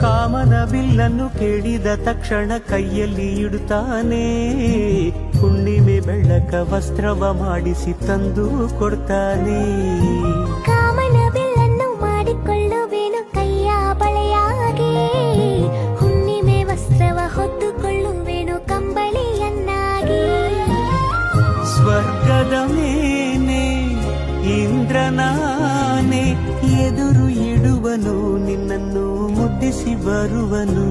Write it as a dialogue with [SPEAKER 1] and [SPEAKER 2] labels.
[SPEAKER 1] ಕಾಮನ ಬಿಲ್ಲನ್ನು ಕೇಳಿದ ತಕ್ಷಣ ಕೈಯಲ್ಲಿ ಇಡುತ್ತಾನೆ. ಹುಣ್ಣಿಮೆ ಬೆಳಕ ವಸ್ತ್ರವ ಮಾಡಿಸಿ ತಂದು ಕೊಡ್ತಾನೆ.
[SPEAKER 2] ಕಾಮನ ಬಿಲ್ಲನ್ನು ಮಾಡಿಕೊಳ್ಳುವೆನು ಕೈಯ ಬಳೆಯಾಗಿ, ಹುಣ್ಣಿಮೆ ವಸ್ತ್ರವ ಹೊತ್ತುಕೊಳ್ಳುವೆನು ಕಂಬಳಿಯನ್ನಾಗಿ.
[SPEAKER 1] ಸ್ವರ್ಗದ ಮೇನೆ ಇಂದ್ರನಾನೆ ಎದುರು ಇಡುವನು, ನಿನ್ನನ್ನು ಮುದ್ದಿಸಿ ಬರುವನು.